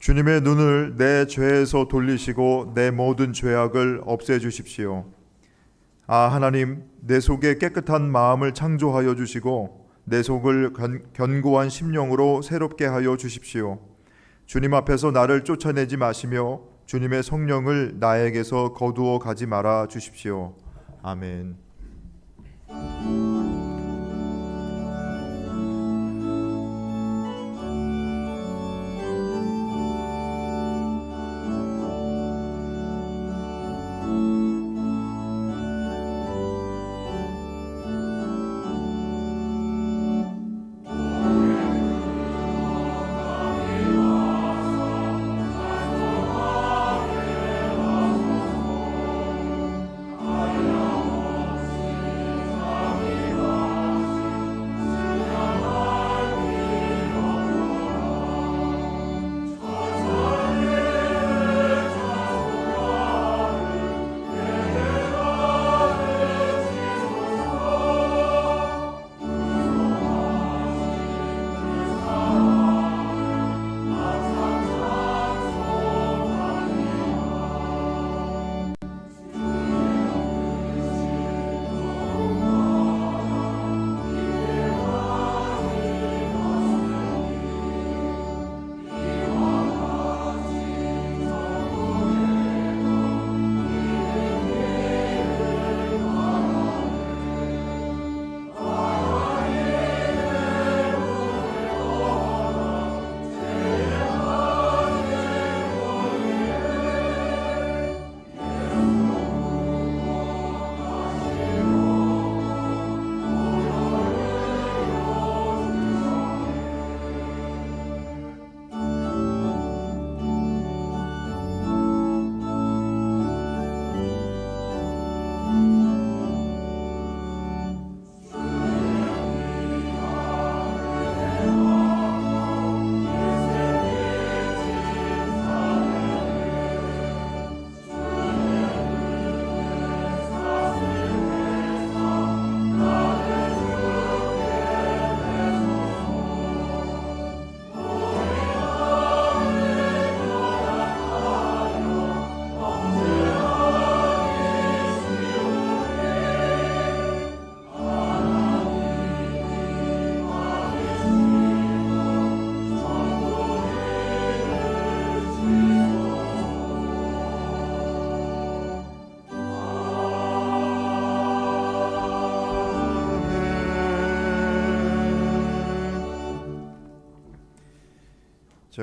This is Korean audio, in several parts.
주님의 눈을 내 죄에서 돌리시고 내 모든 죄악을 없애주십시오. 하나님, 내 속에 깨끗한 마음을 창조하여 주시고 내 속을 견고한 심령으로 새롭게 하여 주십시오. 주님 앞에서 나를 쫓아내지 마시며 주님의 성령을 나에게서 거두어 가지 말아 주십시오. 아멘.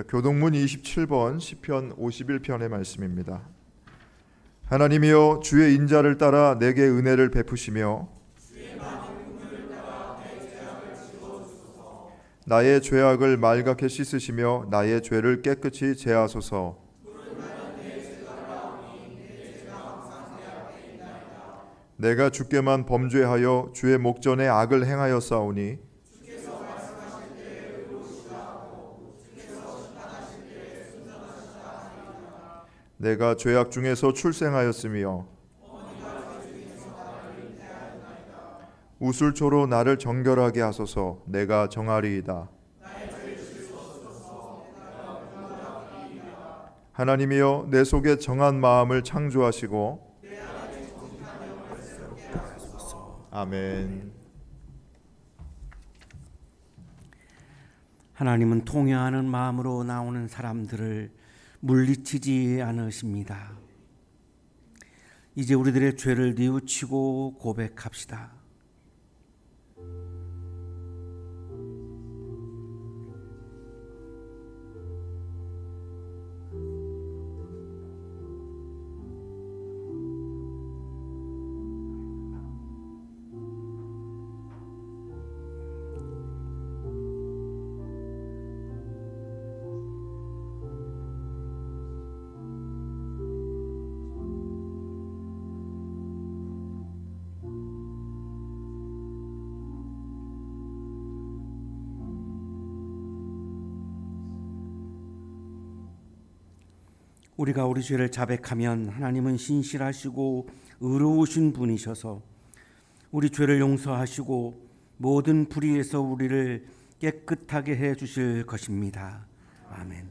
교동문 27번 시편 51편의 말씀입니다. 하나님이여, 주의 인자를 따라 내게 은혜를 베푸시며 나의 죄악을 말갛게 씻으시며 나의 죄를 깨끗이 제하소서. 내가 주께만 범죄하여 주의 목전에 악을 행하였사오니 내가 죄악 중에서 출생하였으며 우술초로 나를 정결하게 하소서. 내가 정하리이다. 하나님이여, 내 속에 정한 마음을 창조하시고 아멘. 하나님은 통회하는 마음으로 나오는 사람들을 물리치지 않으십니다. 이제 우리들의 죄를 뉘우치고 고백합시다. 우리가 우리 죄를 자백하면 하나님은 신실하시고 의로우신 분이셔서 우리 죄를 용서하시고 모든 불의에서 우리를 깨끗하게 해 주실 것입니다. 아멘.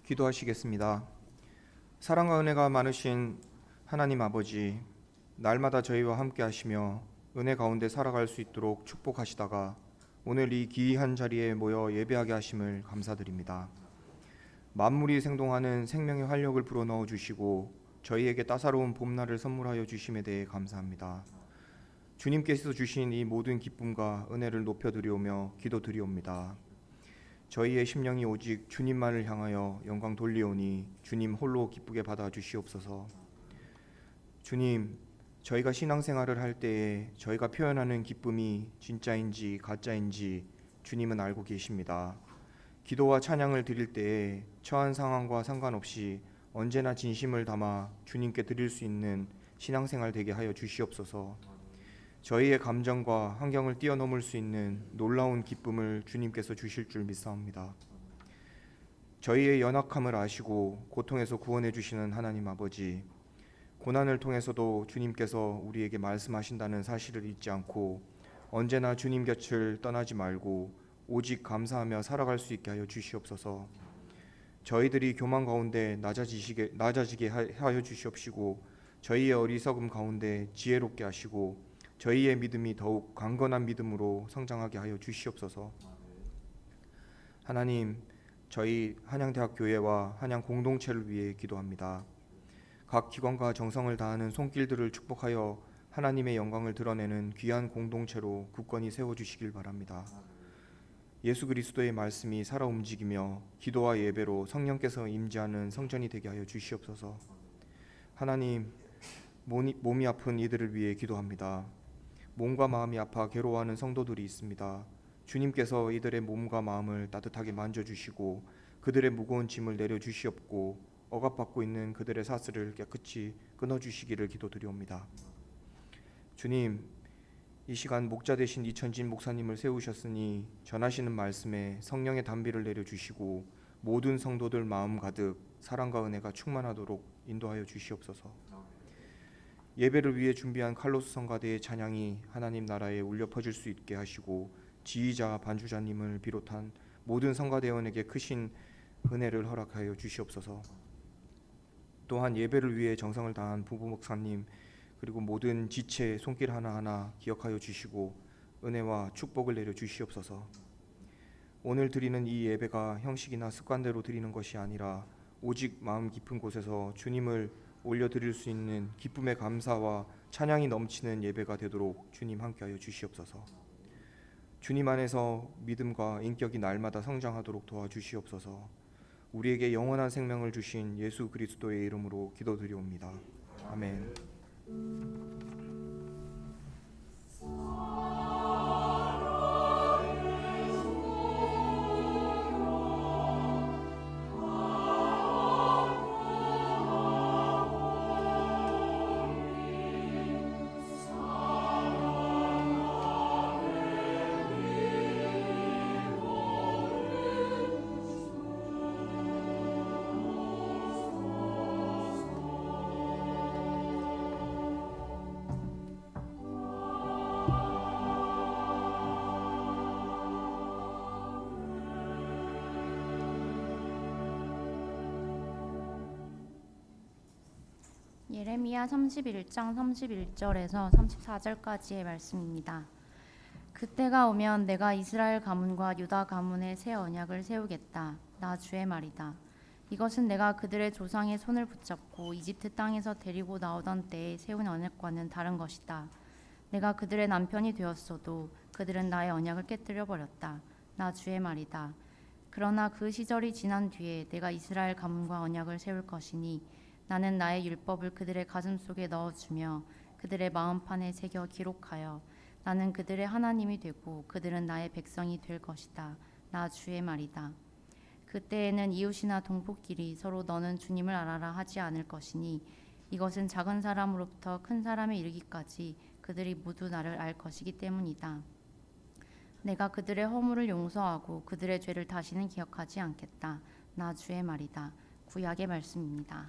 기도하시겠습니다. 사랑과 은혜가 많으신 하나님 아버지, 날마다 저희와 함께 하시며 은혜 가운데 살아갈 수 있도록 축복하시다가 오늘 이 귀한 자리에 모여 예배하게 하심을 감사드립니다. 만물이 생동하는 생명의 활력을 불어넣어 주시고 저희에게 따사로운 봄날을 선물하여 주심에 대해 감사합니다. 주님께서 주신 이 모든 기쁨과 은혜를 높여드리오며 기도드리옵니다. 저희의 심령이 오직 주님만을 향하여 영광 돌리오니 주님 홀로 기쁘게 받아 주시옵소서. 주님, 저희가 신앙생활을 할 때에 저희가 표현하는 기쁨이 진짜인지 가짜인지 주님은 알고 계십니다. 기도와 찬양을 드릴 때에 처한 상황과 상관없이 언제나 진심을 담아 주님께 드릴 수 있는 신앙생활 되게 하여 주시옵소서. 저희의 감정과 환경을 뛰어넘을 수 있는 놀라운 기쁨을 주님께서 주실 줄 믿사옵니다. 저희의 연약함을 아시고 고통에서 구원해 주시는 하나님 아버지, 고난을 통해서도 주님께서 우리에게 말씀하신다는 사실을 잊지 않고 언제나 주님 곁을 떠나지 말고 오직 감사하며 살아갈 수 있게 하여 주시옵소서. 저희들이 교만 가운데 낮아지게 하여 주시옵시고 저희의 어리석음 가운데 지혜롭게 하시고 저희의 믿음이 더욱 강건한 믿음으로 성장하게 하여 주시옵소서. 하나님, 저희 한양대학교회와 한양 공동체를 위해 기도합니다. 각 기관과 정성을 다하는 손길들을 축복하여 하나님의 영광을 드러내는 귀한 공동체로 굳건히 세워주시길 바랍니다. 예수 그리스도의 말씀이 살아 움직이며 기도와 예배로 성령께서 임재하는 성전이 되게 하여 주시옵소서. 하나님, 몸이 아픈 이들을 위해 기도합니다. 몸과 마음이 아파 괴로워하는 성도들이 있습니다. 주님께서 이들의 몸과 마음을 따뜻하게 만져주시고 그들의 무거운 짐을 내려주시옵고 억압받고 있는 그들의 사슬을 깨끗이 끊어주시기를 기도드리옵니다. 주님, 이 시간 목자 되신 이천진 목사님을 세우셨으니 전하시는 말씀에 성령의 단비를 내려주시고 모든 성도들 마음 가득 사랑과 은혜가 충만하도록 인도하여 주시옵소서. 예배를 위해 준비한 칼로스 성가대의 찬양이 하나님 나라에 울려 퍼질 수 있게 하시고 지휘자 반주자님을 비롯한 모든 성가대원에게 크신 은혜를 허락하여 주시옵소서. 또한 예배를 위해 정성을 다한 부부 목사님 그리고 모든 지체 손길 하나하나 기억하여 주시고 은혜와 축복을 내려 주시옵소서. 오늘 드리는 이 예배가 형식이나 습관대로 드리는 것이 아니라 오직 마음 깊은 곳에서 주님을 올려드릴 수 있는 기쁨의 감사와 찬양이 넘치는 예배가 되도록 주님 함께하여 주시옵소서. 주님 안에서 믿음과 인격이 날마다 성장하도록 도와주시옵소서. 우리에게 영원한 생명을 주신 예수 그리스도의 이름으로 기도드리옵니다. 아멘. 예레미야 31장 31절에서 34절까지의 말씀입니다. 그때가 오면 내가 이스라엘 가문과 유다 가문의 새 언약을 세우겠다. 나 주의 말이다. 이것은 내가 그들의 조상의 손을 붙잡고 이집트 땅에서 데리고 나오던 때에 세운 언약과는 다른 것이다. 내가 그들의 남편이 되었어도 그들은 나의 언약을 깨뜨려 버렸다. 나 주의 말이다. 그러나 그 시절이 지난 뒤에 내가 이스라엘 가문과 언약을 세울 것이니 나는 나의 율법을 그들의 가슴속에 넣어주며 그들의 마음판에 새겨 기록하여 나는 그들의 하나님이 되고 그들은 나의 백성이 될 것이다. 나 주의 말이다. 그때에는 이웃이나 동포끼리 서로 너는 주님을 알아라 하지 않을 것이니 이것은 작은 사람으로부터 큰 사람에 이르기까지 그들이 모두 나를 알 것이기 때문이다. 내가 그들의 허물을 용서하고 그들의 죄를 다시는 기억하지 않겠다. 나 주의 말이다. 구약의 말씀입니다.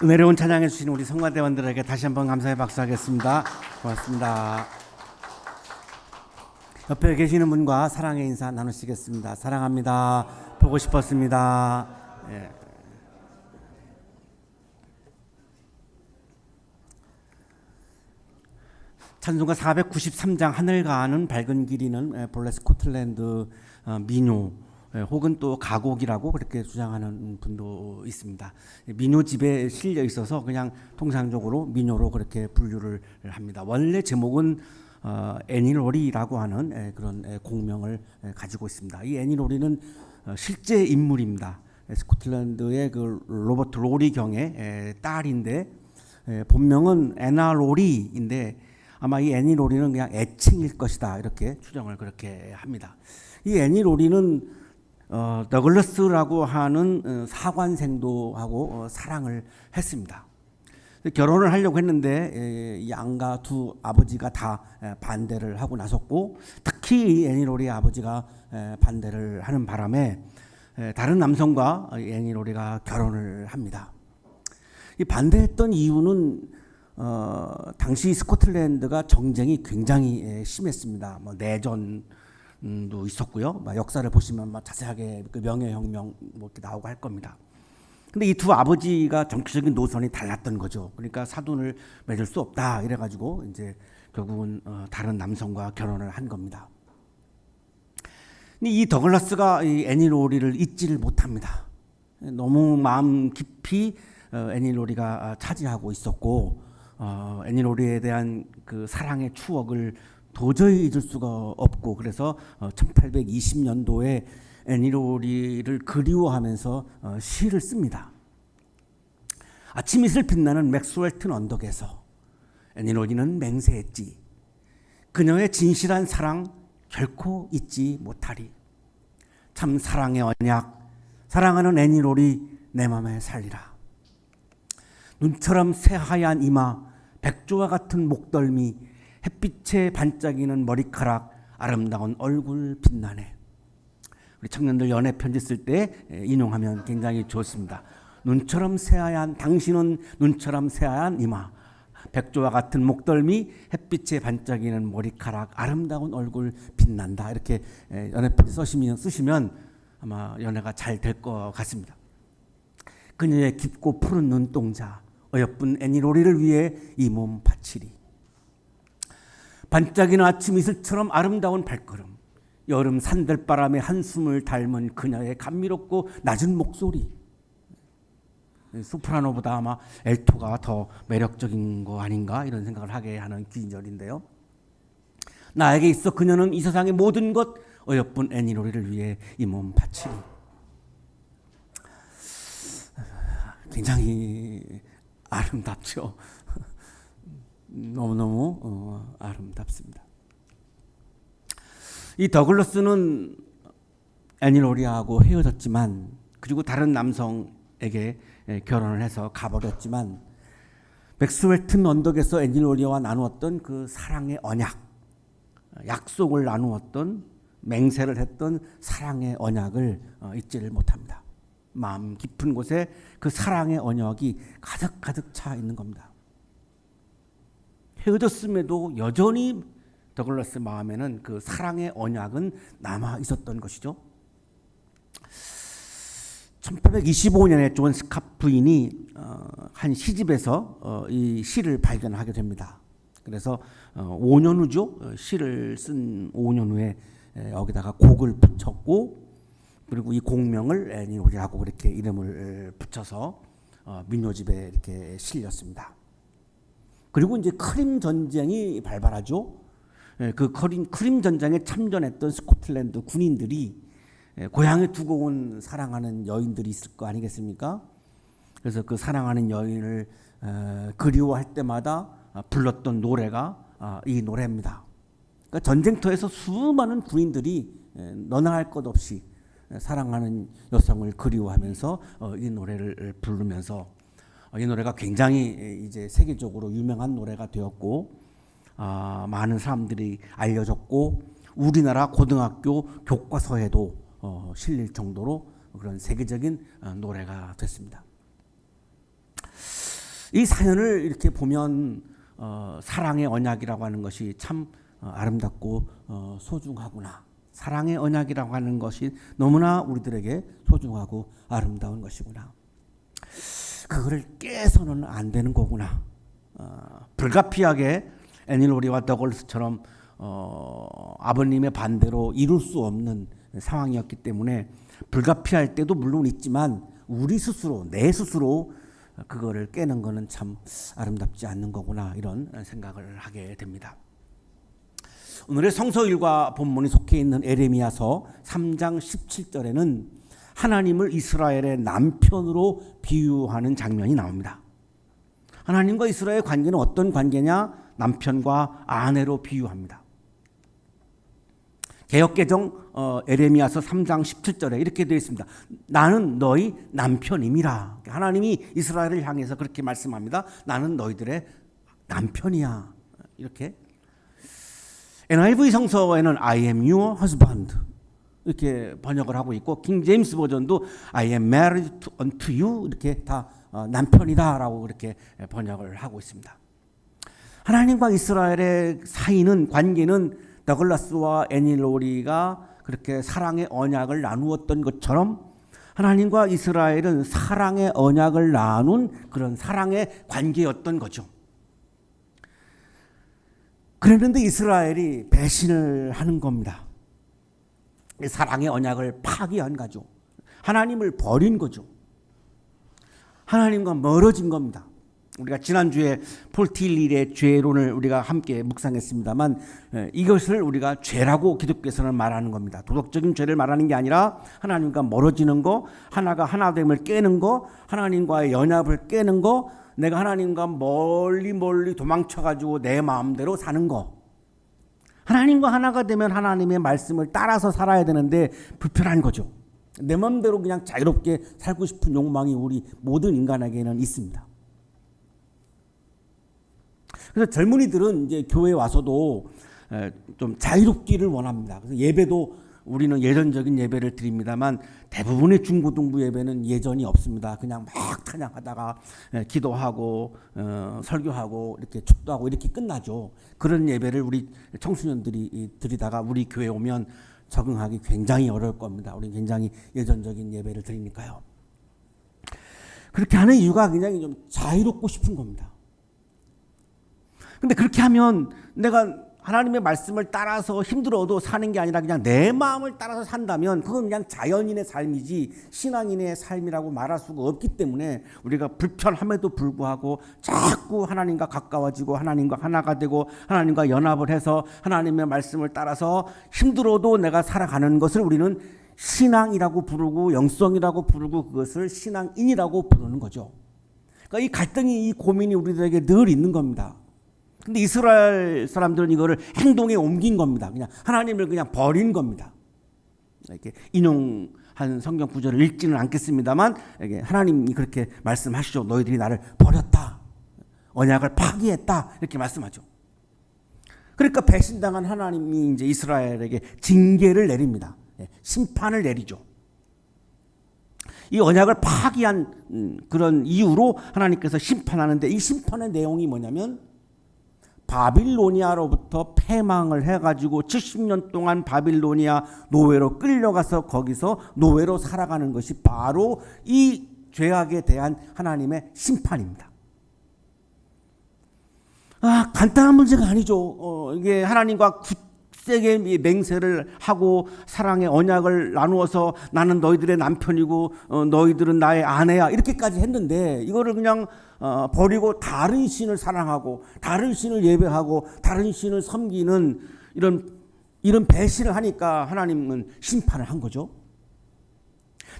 은혜로운 찬양해 주신 우리 성가대원들에게 다시 한번 감사의 박수하겠습니다. 고맙습니다. 옆에 계시는 분과 사랑의 인사 나누시겠습니다. 사랑합니다. 보고 싶었습니다. 예. 찬송가 493장 하늘 가는 밝은 길이는 본래 스코틀랜드 민요 혹은 또 가곡이라고 그렇게 주장하는 분도 있습니다. 민요집에 실려 있어서 그냥 통상적으로 민요로 그렇게 분류를 합니다. 원래 제목은 애니로리라고 하는 그런 공명을 가지고 있습니다. 이 애니로리는 실제 인물입니다. 스코틀랜드의 그 로버트 로리 경의 딸인데 본명은 애나 로리인데 아마 이 애니 로리는 그냥 애칭일 것이다 이렇게 추정을 그렇게 합니다. 이 애니 로리는 더글러스라고 하는 사관생도하고 사랑을 했습니다. 결혼을 하려고 했는데 양가 두 아버지가 다 반대를 하고 나섰고 특히 이 애니 로리의 아버지가 반대를 하는 바람에 다른 남성과 애니 로리가 결혼을 합니다. 이 반대했던 이유는 당시 스코틀랜드가 정쟁이 굉장히 심했습니다. 뭐 내전도 있었고요. 역사를 보시면 자세하게 그 명예혁명 뭐 이렇게 나오고 할 겁니다. 근데 이 두 아버지가 정치적인 노선이 달랐던 거죠. 그러니까 사돈을 맺을 수 없다 이래가지고 이제 결국은 다른 남성과 결혼을 한 겁니다. 근데 이 더글라스가 이 애니 로리를 잊지를 못합니다. 너무 마음 깊이 애니 로리가 차지하고 있었고 애니 로리에 대한 그 사랑의 추억을 도저히 잊을 수가 없고 그래서 1820년도에 애니 로리를 그리워하면서 시를 씁니다. 아침 이슬 빛나는 맥스웰튼 언덕에서 애니 로리는 맹세했지. 그녀의 진실한 사랑 결코 잊지 못하리. 참 사랑의 언약 사랑하는 애니 로리 내 맘에 살리라. 눈처럼 새하얀 이마 백조와 같은 목덜미 햇빛에 반짝이는 머리카락 아름다운 얼굴 빛나네. 우리 청년들 연애 편지 쓸 때 인용하면 굉장히 좋습니다. 눈처럼 새하얀 당신은 눈처럼 새하얀 이마 백조와 같은 목덜미 햇빛에 반짝이는 머리카락 아름다운 얼굴 빛난다. 이렇게 연애 편지 쓰시면 아마 연애가 잘 될 것 같습니다. 그녀의 깊고 푸른 눈동자 어여쁜 애니 로리를 위해 이 몸 바치리. 반짝이는 아침 이슬처럼 아름다운 발걸음 여름 산들바람에 한숨을 닮은 그녀의 감미롭고 낮은 목소리. 소프라노보다 아마 엘토가 더 매력적인 거 아닌가 이런 생각을 하게 하는 귀절인데요. 나에게 있어 그녀는 이 세상의 모든 것 어여쁜 애니 로리를 위해 이 몸 바치리. 굉장히 아름답죠. 너무너무 아름답습니다. 이 더글러스는 애니 로리하고 헤어졌지만 그리고 다른 남성에게 결혼을 해서 가버렸지만 맥스웰튼 언덕에서 애니 로리와 나누었던 그 사랑의 언약, 약속을 나누었던 맹세를 했던 사랑의 언약을 잊지를 못합니다. 마음 깊은 곳에 그 사랑의 언약이 가득 차 있는 겁니다. 헤어졌음에도 여전히 더글러스 마음에는 그 사랑의 언약은 남아 있었던 것이죠. 1825년에 존 스캇 부인이 한 시집에서 이 시를 발견하게 됩니다. 그래서 5년 후죠. 시를 쓴 5년 후에 여기다가 곡을 붙였고 그리고 이 공명을 애니 로리라고 그렇게 이름을 붙여서 민요집에 이렇게 실렸습니다. 그리고 이제 크림 전쟁이 발발하죠. 그 크림 전쟁에 참전했던 스코틀랜드 군인들이 고향에 두고 온 사랑하는 여인들이 있을 거 아니겠습니까? 그래서 그 사랑하는 여인을 그리워할 때마다 불렀던 노래가 이 노래입니다. 그러니까 전쟁터에서 수많은 군인들이 너나 할 것 없이 사랑하는 여성을 그리워하면서 이 노래를 부르면서 이 노래가 굉장히 이제 세계적으로 유명한 노래가 되었고 많은 사람들이 알려졌고 우리나라 고등학교 교과서에도 실릴 정도로 그런 세계적인 노래가 됐습니다. 이 사연을 이렇게 보면 사랑의 언약이라고 하는 것이 참 아름답고 소중하구나. 사랑의 언약이라고 하는 것이 너무나 우리들에게 소중하고 아름다운 것이구나. 그거를 깨서는 안 되는 거구나. 불가피하게 애니 로리와 더글러스처럼 아버님의 반대로 이룰 수 없는 상황이었기 때문에 불가피할 때도 물론 있지만 우리 스스로, 내 스스로 그거를 깨는 거는 참 아름답지 않는 거구나, 이런 생각을 하게 됩니다. 오늘의 성서일과 본문이 속해 있는 에레미야서 3장 17절에는 하나님을 이스라엘의 남편으로 비유하는 장면이 나옵니다. 하나님과 이스라엘의 관계는 어떤 관계냐? 남편과 아내로 비유합니다. 개역개정 에레미야서 3장 17절에 이렇게 되어 있습니다. 나는 너희 남편임이라. 하나님이 이스라엘을 향해서 그렇게 말씀합니다. 나는 너희들의 남편이야. 이렇게. NIV 성서에는 I am your husband 이렇게 번역을 하고 있고, 킹 제임스 버전도 I am married unto you 이렇게 다 남편이다라고 그렇게 번역을 하고 있습니다. 하나님과 이스라엘의 사이는, 관계는 더글라스와 애니 로리가 그렇게 사랑의 언약을 나누었던 것처럼 하나님과 이스라엘은 사랑의 언약을 나눈 그런 사랑의 관계였던 거죠. 그랬는데 이스라엘이 배신을 하는 겁니다. 사랑의 언약을 파기한 거죠. 하나님을 버린 거죠. 하나님과 멀어진 겁니다. 우리가 지난주에 폴 틸리의 죄론을 우리가 함께 묵상했습니다만, 이것을 우리가 죄라고 기독교에서는 말하는 겁니다. 도덕적인 죄를 말하는 게 아니라 하나님과 멀어지는 거, 하나가 하나됨을 깨는 거, 하나님과의 연합을 깨는 거, 내가 하나님과 멀리 도망쳐가지고 내 마음대로 사는 거. 하나님과 하나가 되면 하나님의 말씀을 따라서 살아야 되는데 불편한 거죠. 내 마음대로 그냥 자유롭게 살고 싶은 욕망이 우리 모든 인간에게는 있습니다. 그래서 젊은이들은 이제 교회에 와서도 좀 자유롭기를 원합니다. 그래서 예배도 우리는 예전적인 예배를 드립니다만 대부분의 중고등부 예배는 예전이 없습니다. 그냥 막 찬양하다가 기도하고 설교하고 이렇게 축도하고 이렇게 끝나죠. 그런 예배를 우리 청소년들이 드리다가 우리 교회에 오면 적응하기 굉장히 어려울 겁니다. 우리 굉장히 예전적인 예배를 드리니까요. 그렇게 하는 이유가 굉장히 좀 자유롭고 싶은 겁니다. 근데 그렇게 하면 내가 하나님의 말씀을 따라서 힘들어도 사는 게 아니라 그냥 내 마음을 따라서 산다면 그건 그냥 자연인의 삶이지 신앙인의 삶이라고 말할 수가 없기 때문에 우리가 불편함에도 불구하고 자꾸 하나님과 가까워지고 하나님과 하나가 되고 하나님과 연합을 해서 하나님의 말씀을 따라서 힘들어도 내가 살아가는 것을 우리는 신앙이라고 부르고 영성이라고 부르고 그것을 신앙인이라고 부르는 거죠. 그러니까 이 갈등이, 이 고민이 우리들에게 늘 있는 겁니다. 근데 이스라엘 사람들은 이거를 행동에 옮긴 겁니다. 그냥 하나님을 그냥 버린 겁니다. 이렇게 인용한 성경 구절을 읽지는 않겠습니다만 하나님이 그렇게 말씀하시죠. 너희들이 나를 버렸다. 언약을 파기했다. 이렇게 말씀하죠. 그러니까 배신당한 하나님이 이제 이스라엘에게 징계를 내립니다. 심판을 내리죠. 이 언약을 파기한 그런 이유로 하나님께서 심판하는데, 이 심판의 내용이 뭐냐면 바빌로니아로부터 패망을 해가지고 70년 동안 바빌로니아 노예로 끌려가서 거기서 노예로 살아가는 것이 바로 이 죄악에 대한 하나님의 심판입니다. 간단한 문제가 아니죠. 이게 하나님과 굳세게 맹세를 하고 사랑의 언약을 나누어서 나는 너희들의 남편이고 너희들은 나의 아내야 이렇게까지 했는데, 이거를 그냥 버리고 다른 신을 사랑하고 다른 신을 예배하고 다른 신을 섬기는 이런 배신을 하니까 하나님은 심판을 한 거죠.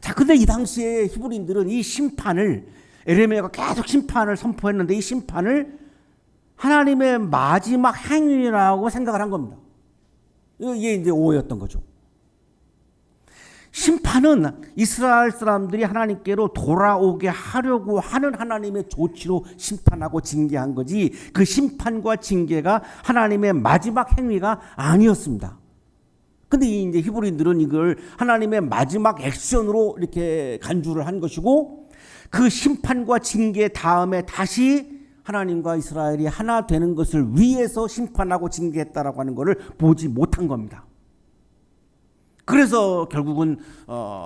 자, 근데 이 당시에 히브리인들은 이 심판을, 에레미야가 계속 심판을 선포했는데 이 심판을 하나님의 마지막 행위라고 생각을 한 겁니다. 이게 이제 오해였던 거죠. 심판은 이스라엘 사람들이 하나님께로 돌아오게 하려고 하는 하나님의 조치로 심판하고 징계한 거지, 그 심판과 징계가 하나님의 마지막 행위가 아니었습니다. 근데 이제 히브리인들은 이걸 하나님의 마지막 액션으로 이렇게 간주를 한 것이고, 그 심판과 징계 다음에 다시 하나님과 이스라엘이 하나 되는 것을 위해서 심판하고 징계했다라고 하는 것을 보지 못한 겁니다. 그래서 결국은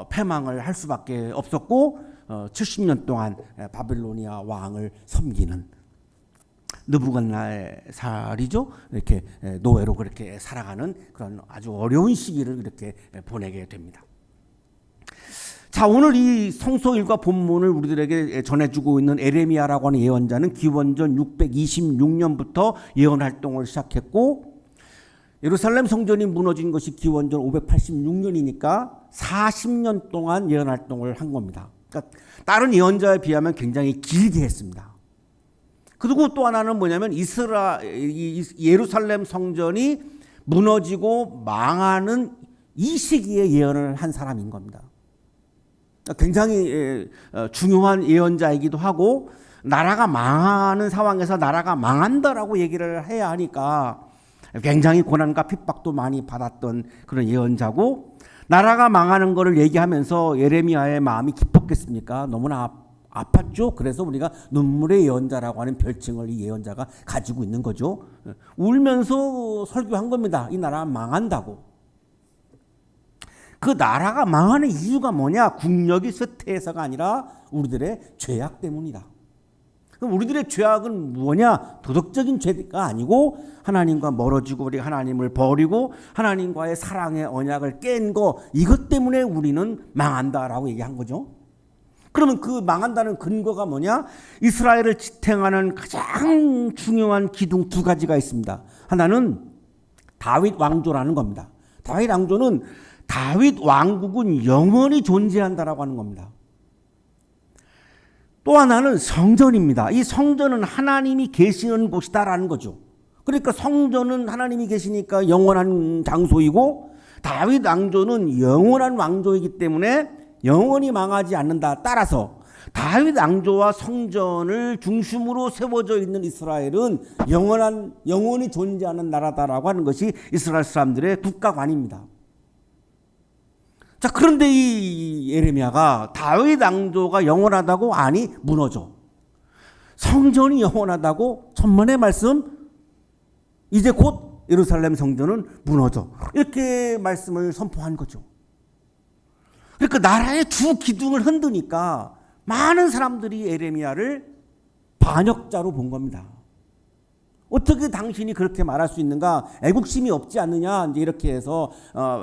패망을 할 수밖에 없었고 70년 동안 바빌로니아 왕을 섬기는 느부갓네살이죠. 이렇게 노예로 그렇게 살아가는 그런 아주 어려운 시기를 이렇게 보내게 됩니다. 자, 오늘 이 성소일과 본문을 우리들에게 전해주고 있는 에레미야라고 하는 예언자는 기원전 626년부터 예언 활동을 시작했고, 예루살렘 성전이 무너진 것이 기원전 586년이니까 40년 동안 예언 활동을 한 겁니다. 그러니까 다른 예언자에 비하면 굉장히 길게 했습니다. 그리고 또 하나는 뭐냐면 예루살렘 성전이 무너지고 망하는 이 시기에 예언을 한 사람인 겁니다. 굉장히 중요한 예언자이기도 하고, 나라가 망하는 상황에서 나라가 망한다라고 얘기를 해야 하니까 굉장히 고난과 핍박도 많이 받았던 그런 예언자고, 나라가 망하는 것을 얘기하면서 예레미야의 마음이 깊었겠습니까? 너무나 아팠죠. 그래서 우리가 눈물의 예언자라고 하는 별칭을 이 예언자가 가지고 있는 거죠. 울면서 설교한 겁니다. 이 나라 망한다고. 그 나라가 망하는 이유가 뭐냐? 국력이 쇠퇴해서가 아니라 우리들의 죄악 때문이다. 그럼 우리들의 죄악은 뭐냐? 도덕적인 죄가 아니고 하나님과 멀어지고 우리 하나님을 버리고 하나님과의 사랑의 언약을 깬 거, 이것 때문에 우리는 망한다라고 얘기한 거죠. 그러면 그 망한다는 근거가 뭐냐? 이스라엘을 지탱하는 가장 중요한 기둥 두 가지가 있습니다. 하나는 다윗 왕조라는 겁니다. 다윗 왕조는 다윗 왕국은 영원히 존재한다라고 하는 겁니다. 또 하나는 성전입니다. 이 성전은 하나님이 계시는 곳이다라는 거죠. 그러니까 성전은 하나님이 계시니까 영원한 장소이고, 다윗 왕조는 영원한 왕조이기 때문에 영원히 망하지 않는다. 따라서 다윗 왕조와 성전을 중심으로 세워져 있는 이스라엘은 영원히 존재하는 나라다라고 하는 것이 이스라엘 사람들의 국가관입니다. 자, 그런데 이 예레미야가 다윗 왕조가 영원하다고, 아니 무너져. 성전이 영원하다고, 천만의 말씀, 이제 곧 예루살렘 성전은 무너져. 이렇게 말씀을 선포한 거죠. 그러니까 나라의 두 기둥을 흔드니까 많은 사람들이 예레미야를 반역자로 본 겁니다. 어떻게 당신이 그렇게 말할 수 있는가? 애국심이 없지 않느냐? 이제 이렇게 해서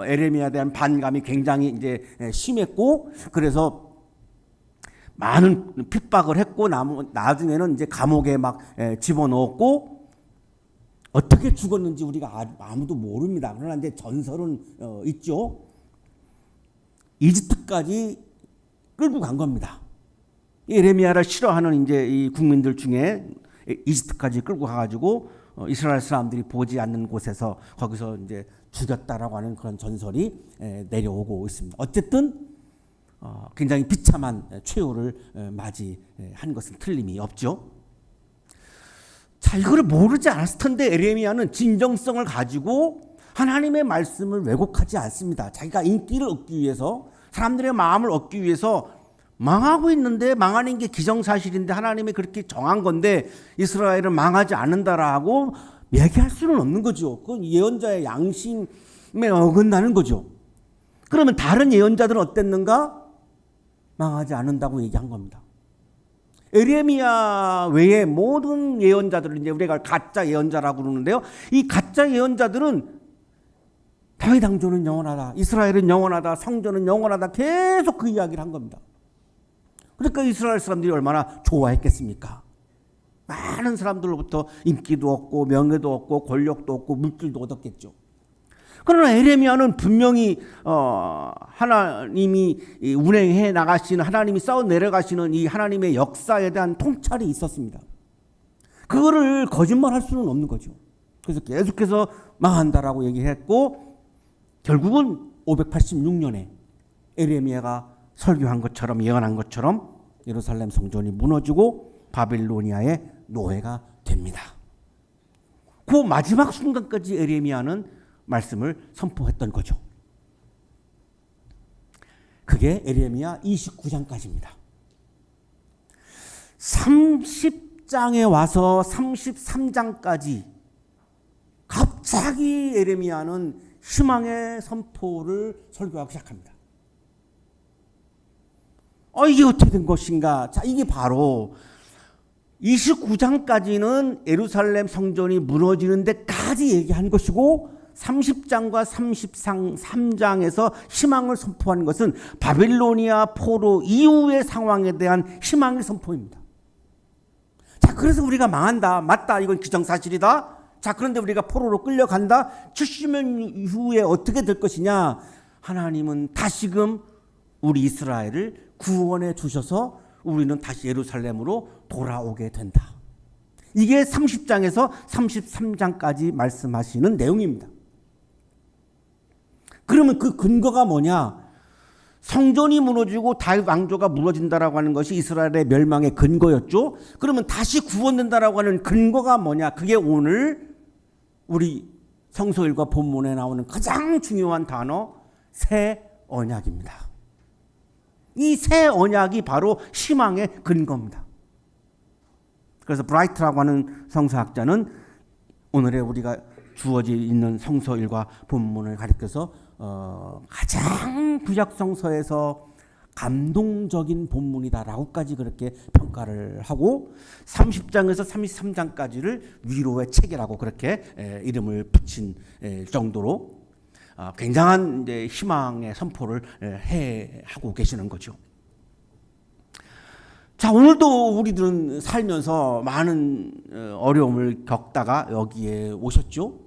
예레미야에 대한 반감이 굉장히 이제 심했고, 그래서 많은 핍박을 했고, 나중에는 이제 감옥에 막 집어넣었고, 어떻게 죽었는지 우리가 아무도 모릅니다. 그러나 이제 전설은 있죠. 이집트까지 끌고 간 겁니다. 예레미야를 싫어하는 이제 이 국민들 중에 이집트까지 끌고 가가지고 이스라엘 사람들이 보지 않는 곳에서 거기서 이제 죽였다라고 하는 그런 전설이 내려오고 있습니다. 어쨌든 굉장히 비참한 최후를 맞이한 것은 틀림이 없죠. 자, 이거를 모르지 않았을 텐데 예레미야는 진정성을 가지고 하나님의 말씀을 왜곡하지 않습니다. 자기가 인기를 얻기 위해서, 사람들의 마음을 얻기 위해서, 망하고 있는데, 망하는 게 기정사실인데 하나님이 그렇게 정한 건데 이스라엘은 망하지 않는다라고 얘기할 수는 없는 거죠. 그건 예언자의 양심에 어긋나는 거죠. 그러면 다른 예언자들은 어땠는가? 망하지 않는다고 얘기한 겁니다. 예레미야 외에 모든 예언자들은 이제 우리가 가짜 예언자라고 그러는데요. 이 가짜 예언자들은 다윗 왕조는 영원하다, 이스라엘은 영원하다, 성전은 영원하다, 계속 그 이야기를 한 겁니다. 그러니까 이스라엘 사람들이 얼마나 좋아했겠습니까? 많은 사람들로부터 인기도 얻고 명예도 얻고 권력도 얻고 물질도 얻었겠죠. 그러나 예레미야는 분명히 하나님이 운행해 나가시는, 하나님이 쌓아 내려가시는 이 하나님의 역사에 대한 통찰이 있었습니다. 그거를 거짓말할 수는 없는 거죠. 그래서 계속해서 망한다라고 얘기했고, 결국은 586년에 예레미야가 설교한 것처럼, 예언한 것처럼 예루살렘 성전이 무너지고 바빌로니아의 노예가 됩니다. 그 마지막 순간까지 예레미야는 말씀을 선포했던 거죠. 그게 예레미야 29장까지입니다. 30장에 와서 33장까지 갑자기 예레미야는 희망의 선포를 설교하기 시작합니다. 이게 어떻게 된 것인가? 자, 이게 바로 29장까지는 예루살렘 성전이 무너지는 데까지 얘기한 것이고 30장과 33장에서 희망을 선포하는 것은 바빌로니아 포로 이후의 상황에 대한 희망의 선포입니다. 자, 그래서 우리가 망한다. 맞다. 이건 기정사실이다. 자, 그런데 우리가 포로로 끌려간다. 70년 이후에 어떻게 될 것이냐? 하나님은 다시금 우리 이스라엘을 구원해 주셔서 우리는 다시 예루살렘으로 돌아오게 된다. 이게 30장에서 33장까지 말씀하시는 내용입니다. 그러면 그 근거가 뭐냐? 성전이 무너지고 다윗 왕조가 무너진다라고 하는 것이 이스라엘의 멸망의 근거였죠. 그러면 다시 구원된다라고 하는 근거가 뭐냐? 그게 오늘 우리 성서일과 본문에 나오는 가장 중요한 단어 새 언약입니다. 이 새 언약이 바로 희망의 근거입니다. 그래서 브라이트라고 하는 성서학자는 오늘의 우리가 주어져 있는 성서일과 본문을 가리켜서 가장 구약 성서에서 감동적인 본문이다라고까지 그렇게 평가를 하고 30장에서 33장까지를 위로의 책이라고 그렇게 이름을 붙인 정도로 굉장한 이제 희망의 선포를 하고 계시는 거죠. 자, 오늘도 우리들은 살면서 많은 어려움을 겪다가 여기에 오셨죠.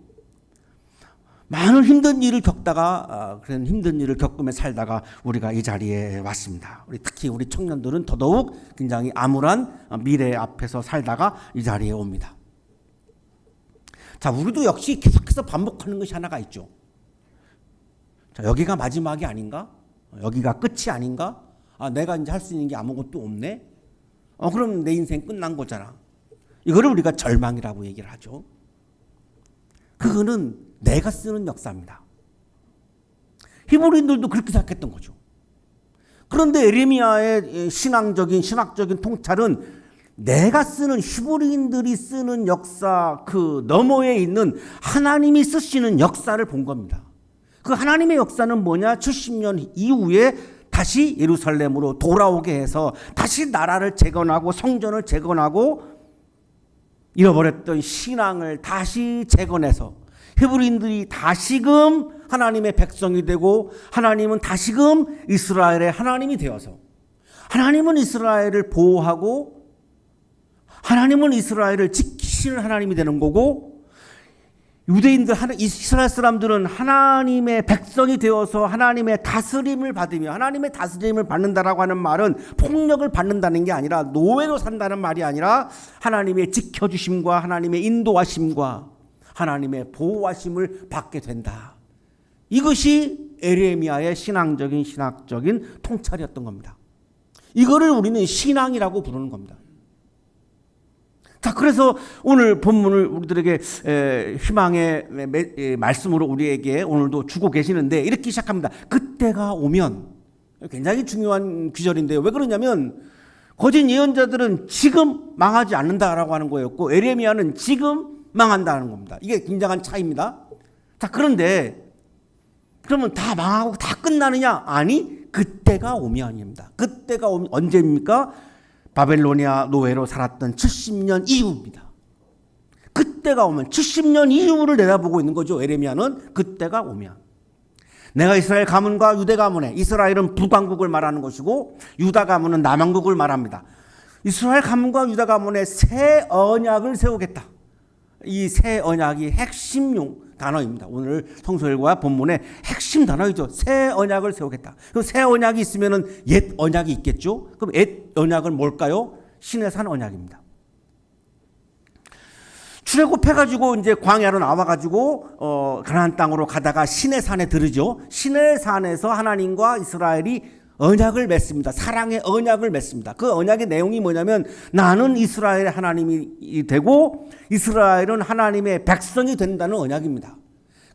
많은 힘든 일을 겪다가 그런 힘든 일을 겪으며 살다가 우리가 이 자리에 왔습니다. 특히 우리 청년들은 더더욱 굉장히 암울한 미래 앞에서 살다가 이 자리에 옵니다. 자, 우리도 역시 계속해서 반복하는 것이 하나가 있죠. 자, 여기가 마지막이 아닌가? 여기가 끝이 아닌가? 내가 이제 할 수 있는 게 아무것도 없네? 그럼 내 인생 끝난 거잖아. 이거를 우리가 절망이라고 얘기를 하죠. 그거는 내가 쓰는 역사입니다. 히브리인들도 그렇게 생각했던 거죠. 그런데 예레미야의 신학적인 통찰은 내가 쓰는 히브리인들이 쓰는 역사 그 너머에 있는 하나님이 쓰시는 역사를 본 겁니다. 그 하나님의 역사는 뭐냐? 70년 이후에 다시 예루살렘으로 돌아오게 해서 다시 나라를 재건하고 성전을 재건하고 잃어버렸던 신앙을 다시 재건해서 히브리인들이 다시금 하나님의 백성이 되고 하나님은 다시금 이스라엘의 하나님이 되어서 하나님은 이스라엘을 보호하고 하나님은 이스라엘을 지키시는 하나님이 되는 거고 유대인들, 이스라엘 사람들은 하나님의 백성이 되어서 하나님의 다스림을 받으며 하나님의 다스림을 받는다라고 하는 말은 폭력을 받는다는 게 아니라 노예로 산다는 말이 아니라 하나님의 지켜주심과 하나님의 인도하심과 하나님의 보호하심을 받게 된다. 이것이 예레미야의 신학적인 통찰이었던 겁니다. 이거를 우리는 신앙이라고 부르는 겁니다. 자, 그래서 오늘 본문을 우리들에게 희망의 말씀으로 우리에게 오늘도 주고 계시는데 이렇게 시작합니다. 그때가 오면, 굉장히 중요한 구절인데요. 왜 그러냐면 거짓 예언자들은 지금 망하지 않는다라고 하는 거였고 예레미야는 지금 망한다는 겁니다. 이게 굉장한 차이입니다. 자, 그런데 그러면 다 망하고 다 끝나느냐? 아니, 그때가 오면입니다. 그때가 오면 언제입니까? 바벨로니아 노예로 살았던 70년 이후입니다. 그때가 오면 70년 이후를 내다보고 있는 거죠. 예레미야는 그때가 오면. 내가 이스라엘 가문과 유대 가문에, 이스라엘은 북왕국을 말하는 것이고 유다 가문은 남왕국을 말합니다. 이스라엘 가문과 유다 가문에 새 언약을 세우겠다. 이 새 언약이 핵심용 단어입니다. 오늘 성서일과 본문의 핵심 단어이죠. 새 언약을 세우겠다. 그 새 언약이 있으면은 옛 언약이 있겠죠. 그럼 옛 언약은 뭘까요? 시내산 언약입니다. 출애굽해가지고 이제 광야로 나와가지고 가나안 땅으로 가다가 시내산에 들으죠. 시내산에서 하나님과 이스라엘이 언약을 맺습니다. 사랑의 언약을 맺습니다. 그 언약의 내용이 뭐냐면 나는 이스라엘의 하나님이 되고 이스라엘은 하나님의 백성이 된다는 언약입니다.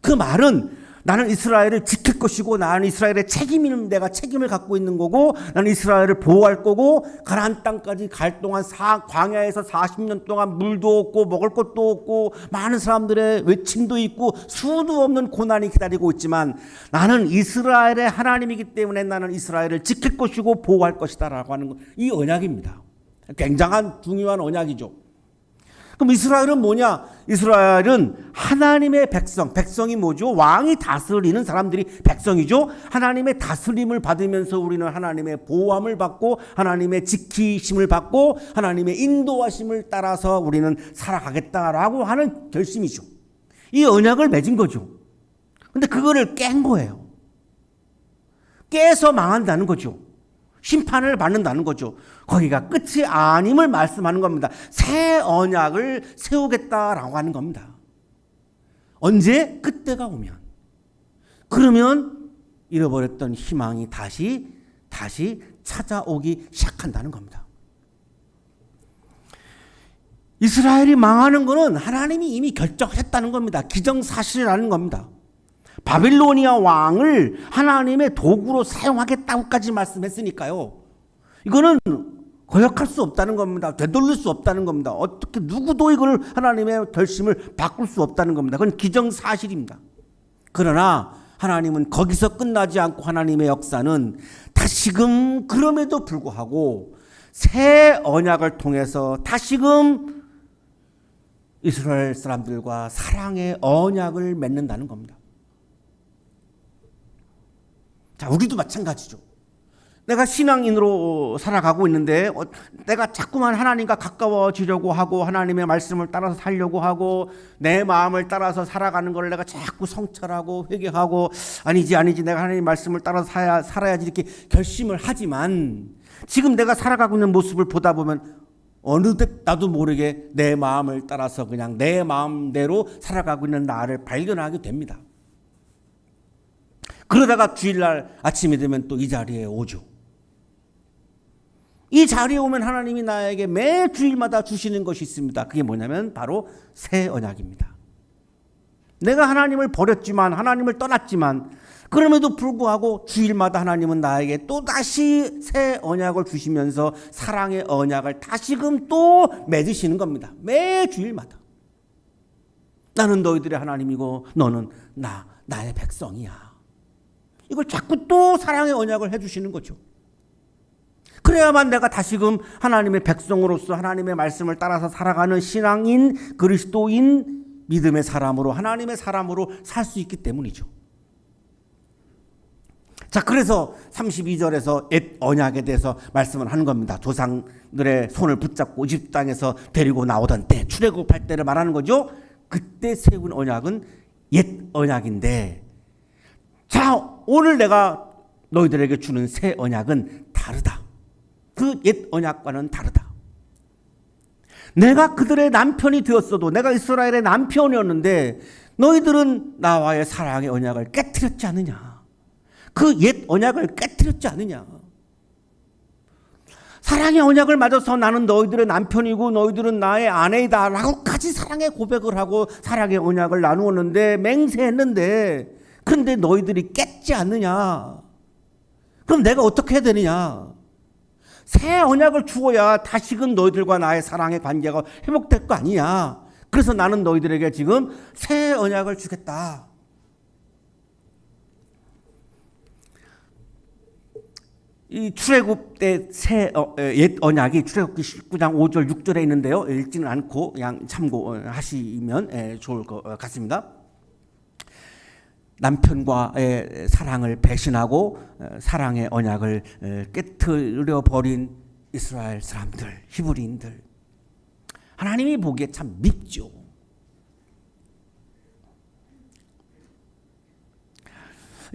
그 말은 나는 이스라엘을 지킬 것이고 나는 이스라엘의 책임을 내가 책임을 갖고 있는 거고 나는 이스라엘을 보호할 거고 가나안 땅까지 갈 동안 광야에서 40년 동안 물도 없고 먹을 것도 없고 많은 사람들의 외침도 있고 수도 없는 고난이 기다리고 있지만 나는 이스라엘의 하나님이기 때문에 나는 이스라엘을 지킬 것이고 보호할 것이다라고 하는 것, 이 언약입니다. 굉장한 중요한 언약이죠. 그럼 이스라엘은 뭐냐? 이스라엘은 하나님의 백성. 백성이 뭐죠? 왕이 다스리는 사람들이 백성이죠. 하나님의 다스림을 받으면서 우리는 하나님의 보호함을 받고 하나님의 지키심을 받고 하나님의 인도하심을 따라서 우리는 살아가겠다라고 하는 결심이죠. 이 언약을 맺은 거죠. 근데 그거를 깬 거예요. 깨서 망한다는 거죠. 심판을 받는다는 거죠. 거기가 끝이 아님을 말씀하는 겁니다. 새 언약을 세우겠다라고 하는 겁니다. 언제? 그때가 오면. 그러면 잃어버렸던 희망이 다시 찾아오기 시작한다는 겁니다. 이스라엘이 망하는 것은 하나님이 이미 결정했다는 겁니다. 기정사실이라는 겁니다. 바빌로니아 왕을 하나님의 도구로 사용하겠다고까지 말씀했으니까요. 이거는 거역할 수 없다는 겁니다. 되돌릴 수 없다는 겁니다. 어떻게 누구도 이걸 하나님의 결심을 바꿀 수 없다는 겁니다. 그건 기정사실입니다. 그러나 하나님은 거기서 끝나지 않고 하나님의 역사는 다시금 그럼에도 불구하고 새 언약을 통해서 다시금 이스라엘 사람들과 사랑의 언약을 맺는다는 겁니다. 자, 우리도 마찬가지죠. 내가 신앙인으로 살아가고 있는데 내가 자꾸만 하나님과 가까워지려고 하고 하나님의 말씀을 따라서 살려고 하고 내 마음을 따라서 살아가는 걸 내가 자꾸 성찰하고 회개하고 아니지 내가 하나님의 말씀을 따라서 살아야지 이렇게 결심을 하지만 지금 내가 살아가고 있는 모습을 보다 보면 어느덧 나도 모르게 내 마음을 따라서 그냥 내 마음대로 살아가고 있는 나를 발견하게 됩니다. 그러다가 주일날 아침이 되면 또 이 자리에 오죠. 이 자리에 오면 하나님이 나에게 매 주일마다 주시는 것이 있습니다. 그게 뭐냐면 바로 새 언약입니다. 내가 하나님을 버렸지만 하나님을 떠났지만 그럼에도 불구하고 주일마다 하나님은 나에게 또다시 새 언약을 주시면서 사랑의 언약을 다시금 또 맺으시는 겁니다. 매 주일마다. 나는 너희들의 하나님이고 너는 나의 백성이야. 이걸 자꾸 또 사랑의 언약을 해주시는 거죠. 그래야만 내가 다시금 하나님의 백성으로서 하나님의 말씀을 따라서 살아가는 신앙인, 그리스도인, 믿음의 사람으로 하나님의 사람으로 살 수 있기 때문이죠. 자, 그래서 32절에서 옛 언약에 대해서 말씀을 하는 겁니다. 조상들의 손을 붙잡고 이집트 땅에서 데리고 나오던 때, 출애굽할 때를 말하는 거죠. 그때 세운 언약은 옛 언약인데, 자, 오늘 내가 너희들에게 주는 새 언약은 다르다. 그 옛 언약과는 다르다. 내가 그들의 남편이 되었어도 내가 이스라엘의 남편이었는데 너희들은 나와의 사랑의 언약을 깨트렸지 않느냐. 그 옛 언약을 깨트렸지 않느냐. 사랑의 언약을 맺어서 나는 너희들의 남편이고 너희들은 나의 아내이다 라고까지 사랑의 고백을 하고 사랑의 언약을 나누었는데 맹세했는데 그런데 너희들이 깼지 않느냐. 그럼 내가 어떻게 해야 되느냐. 새 언약을 주어야 다시금 너희들과 나의 사랑의 관계가 회복될 거 아니냐. 그래서 나는 너희들에게 지금 새 언약을 주겠다. 이 출애굽 때 옛 언약이 출애굽기 19장 5절 6절에 있는데요. 읽지는 않고 그냥 참고하시면 좋을 것 같습니다. 남편과의 사랑을 배신하고 사랑의 언약을 깨트려 버린 이스라엘 사람들, 히브리인들. 하나님이 보기에 참 밉죠.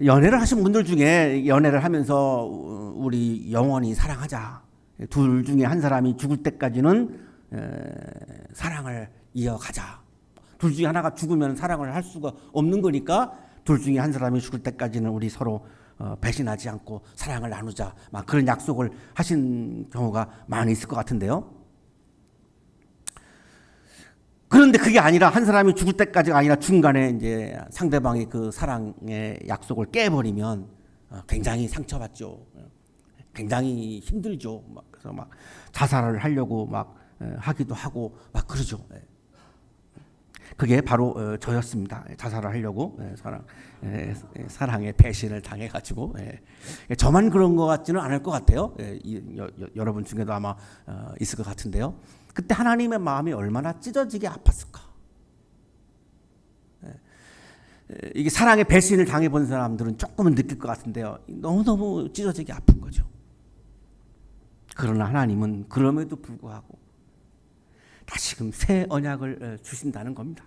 연애를 하신 분들 중에 연애를 하면서 우리 영원히 사랑하자. 둘 중에 한 사람이 죽을 때까지는 사랑을 이어가자. 둘 중에 하나가 죽으면 사랑을 할 수가 없는 거니까 둘 중에 한 사람이 죽을 때까지는 우리 서로 배신하지 않고 사랑을 나누자. 막 그런 약속을 하신 경우가 많이 있을 것 같은데요. 그런데 그게 아니라 한 사람이 죽을 때까지가 아니라 중간에 이제 상대방이 그 사랑의 약속을 깨버리면 굉장히 상처받죠. 굉장히 힘들죠. 막 그래서 막 자살을 하려고 막 하기도 하고 막 그러죠. 그게 바로 저였습니다. 자살을 하려고 사랑의 배신을 당해가지고 저만 그런 것 같지는 않을 것 같아요. 여러분 중에도 아마 있을 것 같은데요. 그때 하나님의 마음이 얼마나 찢어지게 아팠을까. 이게 사랑의 배신을 당해본 사람들은 조금은 느낄 것 같은데요. 너무너무 찢어지게 아픈 거죠. 그러나 하나님은 그럼에도 불구하고 다시금 새 언약을 주신다는 겁니다.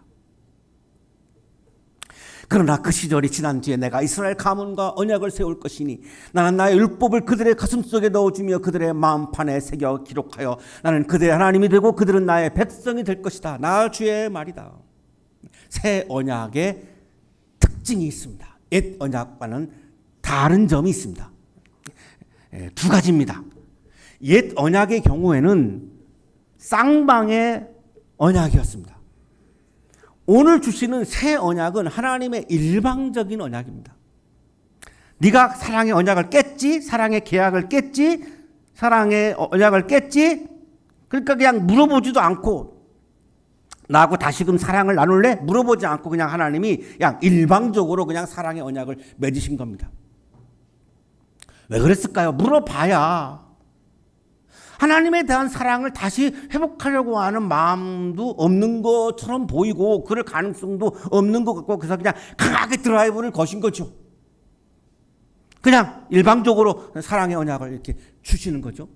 그러나 그 시절이 지난 뒤에 내가 이스라엘 가문과 언약을 세울 것이니 나는 나의 율법을 그들의 가슴속에 넣어주며 그들의 마음판에 새겨 기록하여 나는 그들의 하나님이 되고 그들은 나의 백성이 될 것이다. 나 주의 말이다. 새 언약의 특징이 있습니다. 옛 언약과는 다른 점이 있습니다. 두 가지입니다. 옛 언약의 경우에는 쌍방의 언약이었습니다. 오늘 주시는 새 언약은 하나님의 일방적인 언약입니다. 네가 사랑의 언약을 깼지, 사랑의 계약을 깼지, 사랑의 언약을 깼지. 그러니까 그냥 물어보지도 않고 나하고 다시금 사랑을 나눌래? 물어보지 않고 그냥 하나님이 그냥 일방적으로 그냥 사랑의 언약을 맺으신 겁니다. 왜 그랬을까요? 물어봐야 하나님에 대한 사랑을 다시 회복하려고 하는 마음도 없는 것처럼 보이고 그럴 가능성도 없는 것 같고 그래서 그냥 강하게 드라이브를 거신 거죠. 그냥 일방적으로 사랑의 언약을 이렇게 주시는 거죠.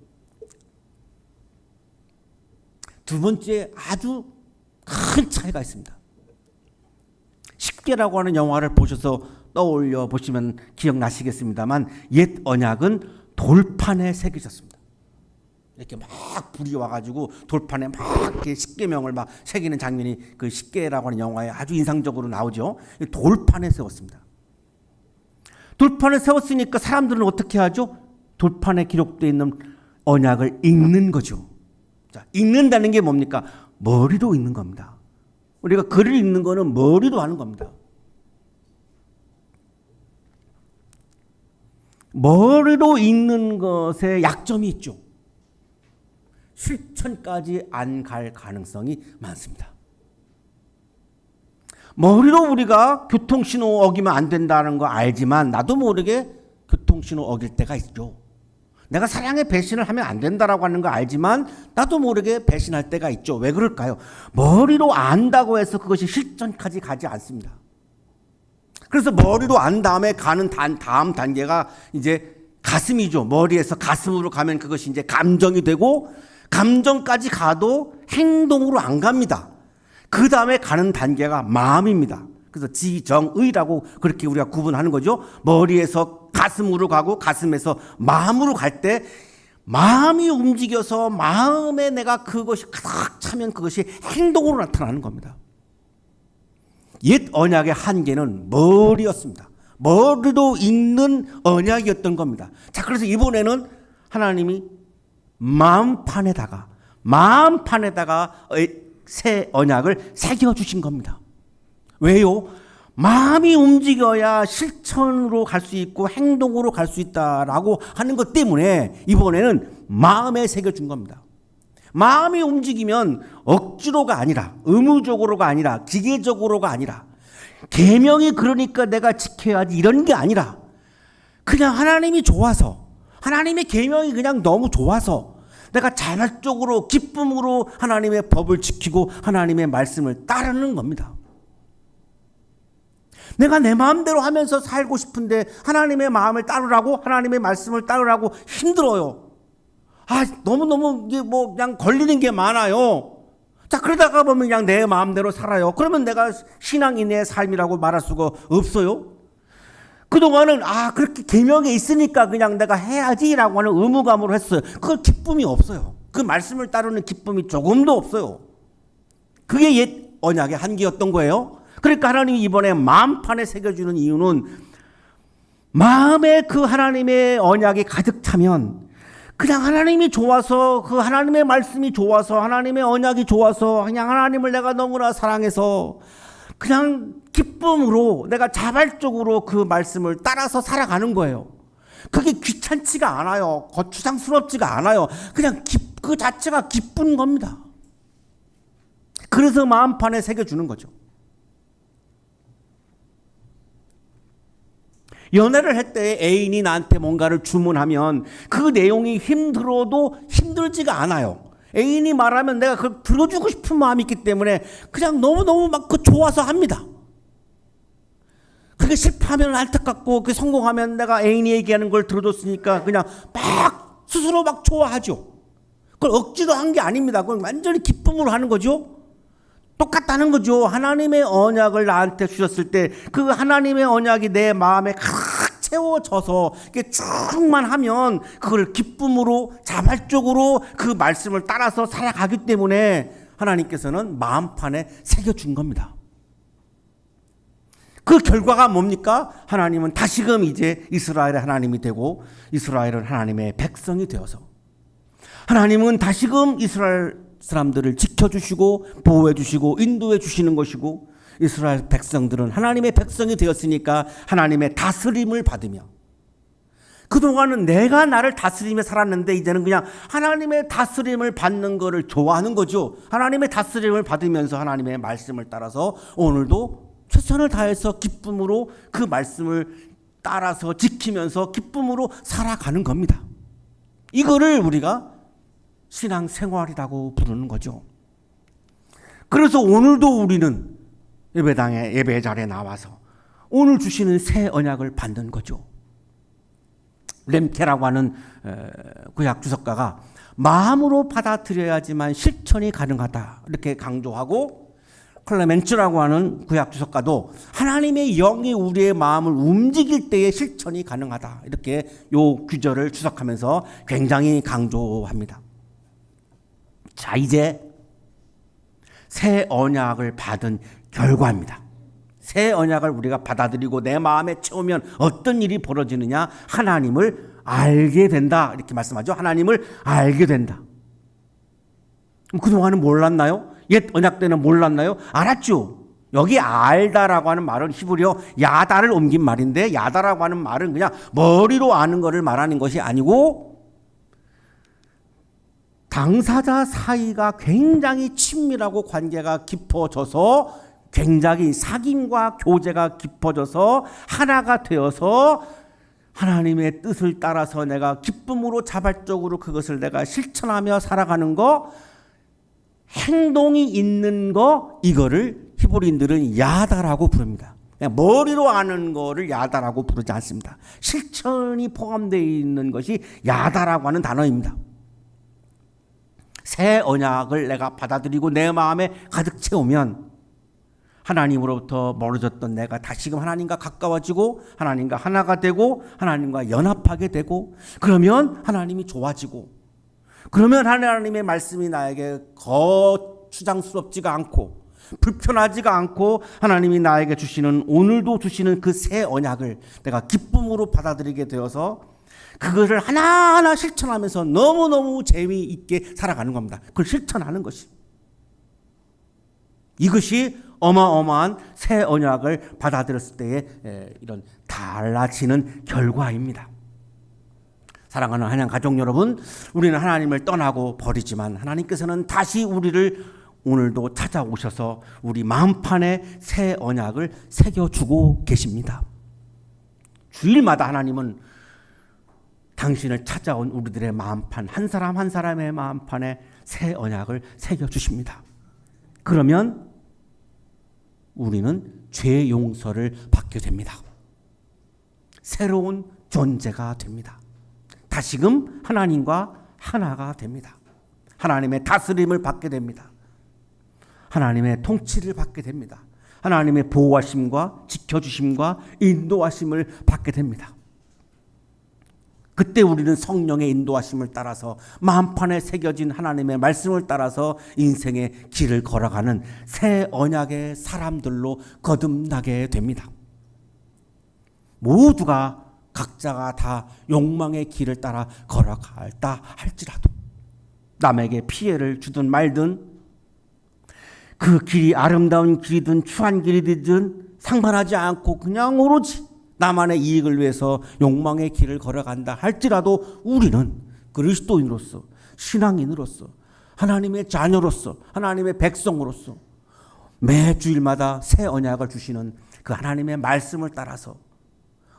두 번째 아주 큰 차이가 있습니다. 십계라고 하는 영화를 보셔서 떠올려 보시면 기억나시겠습니다만 옛 언약은 돌판에 새겨졌습니다. 이렇게 막 불이 와가지고 돌판에 막 이렇게 십계명을 막 새기는 장면이 그 십계라고 하는 영화에 아주 인상적으로 나오죠. 돌판에 세웠습니다. 돌판에 세웠으니까 사람들은 어떻게 하죠? 돌판에 기록되어 있는 언약을 읽는 거죠. 자, 읽는다는 게 뭡니까? 머리로 읽는 겁니다. 우리가 글을 읽는 거는 머리로 하는 겁니다. 머리로 읽는 것에 약점이 있죠. 실천까지 안 갈 가능성이 많습니다. 머리로 우리가 교통신호 어기면 안 된다는 거 알지만 나도 모르게 교통신호 어길 때가 있죠. 내가 사랑의 배신을 하면 안 된다라고 하는 거 알지만 나도 모르게 배신할 때가 있죠. 왜 그럴까요? 머리로 안다고 해서 그것이 실천까지 가지 않습니다. 그래서 머리로 안 다음에 가는 다음 단계가 이제 가슴이죠. 머리에서 가슴으로 가면 그것이 이제 감정이 되고 감정까지 가도 행동으로 안 갑니다. 그 다음에 가는 단계가 마음입니다. 그래서 지정의라고 그렇게 우리가 구분하는 거죠. 머리에서 가슴으로 가고 가슴에서 마음으로 갈 때 마음이 움직여서 마음에 내가 그것이 가득 차면 그것이 행동으로 나타나는 겁니다. 옛 언약의 한계는 머리였습니다. 머리로 읽는 언약이었던 겁니다. 자, 그래서 이번에는 하나님이 마음판에다가 새 언약을 새겨주신 겁니다. 왜요? 마음이 움직여야 실천으로 갈 수 있고 행동으로 갈 수 있다라고 하는 것 때문에 이번에는 마음에 새겨준 겁니다. 마음이 움직이면 억지로가 아니라 의무적으로가 아니라 기계적으로가 아니라 계명이 그러니까 내가 지켜야지 이런 게 아니라 그냥 하나님이 좋아서 하나님의 계명이 그냥 너무 좋아서 내가 자발적으로 기쁨으로 하나님의 법을 지키고 하나님의 말씀을 따르는 겁니다. 내가 내 마음대로 하면서 살고 싶은데 하나님의 마음을 따르라고 하나님의 말씀을 따르라고 힘들어요. 너무너무 이게 뭐 그냥 걸리는 게 많아요. 자, 그러다가 보면 그냥 내 마음대로 살아요. 그러면 내가 신앙인의 삶이라고 말할 수가 없어요. 그동안은 그렇게 계명에 있으니까 그냥 내가 해야지라고 하는 의무감으로 했어요. 그 기쁨이 없어요. 그 말씀을 따르는 기쁨이 조금도 없어요. 그게 옛 언약의 한계였던 거예요. 그러니까 하나님이 이번에 마음판에 새겨주는 이유는 마음에 그 하나님의 언약이 가득 차면 그냥 하나님이 좋아서, 그 하나님의 말씀이 좋아서, 하나님의 언약이 좋아서, 그냥 하나님을 내가 너무나 사랑해서 그냥 기쁨으로 내가 자발적으로 그 말씀을 따라서 살아가는 거예요. 그게 귀찮지가 않아요. 거추장스럽지가 않아요. 그냥 그 자체가 기쁜 겁니다. 그래서 마음판에 새겨주는 거죠. 연애를 할 때 애인이 나한테 뭔가를 주문하면 그 내용이 힘들어도 힘들지가 않아요. 애인이 말하면 내가 그걸 들어주고 싶은 마음이 있기 때문에 그냥 너무너무 막 그 좋아서 합니다. 그게 실패하면 안타깝고 그 성공하면 내가 애인이 얘기하는 걸 들어줬으니까 그냥 막 스스로 막 좋아하죠. 그걸 억지로 한 게 아닙니다. 그건 완전히 기쁨으로 하는 거죠. 똑같다는 거죠. 하나님의 언약을 나한테 주셨을 때 그 하나님의 언약이 내 마음에 가득 채워져서 이렇게 쭉만 하면 그걸 기쁨으로 자발적으로 그 말씀을 따라서 살아가기 때문에 하나님께서는 마음판에 새겨준 겁니다. 그 결과가 뭡니까? 하나님은 다시금 이제 이스라엘의 하나님이 되고 이스라엘은 하나님의 백성이 되어서 하나님은 다시금 이스라엘 사람들을 지켜주시고 보호해주시고 인도해주시는 것이고 이스라엘 백성들은 하나님의 백성이 되었으니까 하나님의 다스림을 받으며 그동안은 내가 나를 다스리며 살았는데 이제는 그냥 하나님의 다스림을 받는 것을 좋아하는 거죠. 하나님의 다스림을 받으면서 하나님의 말씀을 따라서 오늘도 최선을 다해서 기쁨으로 그 말씀을 따라서 지키면서 기쁨으로 살아가는 겁니다. 이거를 우리가 신앙생활이라고 부르는 거죠. 그래서 오늘도 우리는 예배당에 예배 자리에 나와서 오늘 주시는 새 언약을 받는 거죠. 렘케라고 하는 구약 주석가가 마음으로 받아들여야지만 실천이 가능하다 이렇게 강조하고 클레멘츠라고 하는 구약 주석가도 하나님의 영이 우리의 마음을 움직일 때에 실천이 가능하다 이렇게 요 규절을 주석하면서 굉장히 강조합니다. 자, 이제 새 언약을 받은 결과입니다. 새 언약을 우리가 받아들이고 내 마음에 채우면 어떤 일이 벌어지느냐? 하나님을 알게 된다 이렇게 말씀하죠. 하나님을 알게 된다. 그동안은 몰랐나요? 옛 언약 때는 몰랐나요? 알았죠. 여기 알다라고 하는 말은 히브리어 야다를 옮긴 말인데 야다라고 하는 말은 그냥 머리로 아는 것을 말하는 것이 아니고 당사자 사이가 굉장히 친밀하고 관계가 깊어져서 굉장히 사귐과 교제가 깊어져서 하나가 되어서 하나님의 뜻을 따라서 내가 기쁨으로 자발적으로 그것을 내가 실천하며 살아가는 거 행동이 있는 거 이거를 히브리인들은 야다라고 부릅니다. 그냥 머리로 아는 거를 야다라고 부르지 않습니다. 실천이 포함되어 있는 것이 야다라고 하는 단어입니다. 새 언약을 내가 받아들이고 내 마음에 가득 채우면 하나님으로부터 멀어졌던 내가 다시금 하나님과 가까워지고 하나님과 하나가 되고 하나님과 연합하게 되고 그러면 하나님이 좋아지고 그러면 하나님의 말씀이 나에게 거추장스럽지가 않고 불편하지가 않고 하나님이 나에게 주시는 오늘도 주시는 그 새 언약을 내가 기쁨으로 받아들이게 되어서 그것을 하나하나 실천하면서 너무너무 재미있게 살아가는 겁니다. 그걸 실천하는 것이. 이것이 어마어마한 새 언약을 받아들였을 때의 이런 달라지는 결과입니다. 사랑하는 한양 가족 여러분, 우리는 하나님을 떠나고 버리지만 하나님께서는 다시 우리를 오늘도 찾아오셔서 우리 마음판에 새 언약을 새겨주고 계십니다. 주일마다 하나님은 당신을 찾아온 우리들의 마음판 한 사람 한 사람의 마음판에 새 언약을 새겨주십니다. 그러면 우리는 죄 용서를 받게 됩니다. 새로운 존재가 됩니다. 다시금 하나님과 하나가 됩니다. 하나님의 다스림을 받게 됩니다. 하나님의 통치를 받게 됩니다. 하나님의 보호하심과 지켜주심과 인도하심을 받게 됩니다. 그때 우리는 성령의 인도하심을 따라서 마음판에 새겨진 하나님의 말씀을 따라서 인생의 길을 걸어가는 새 언약의 사람들로 거듭나게 됩니다. 모두가 각자가 다 욕망의 길을 따라 걸어갈다 할지라도 남에게 피해를 주든 말든 그 길이 아름다운 길이든 추한 길이든 상관하지 않고 그냥 오로지 나만의 이익을 위해서 욕망의 길을 걸어간다 할지라도 우리는 그리스도인으로서 신앙인으로서 하나님의 자녀로서 하나님의 백성으로서 매 주일마다 새 언약을 주시는 그 하나님의 말씀을 따라서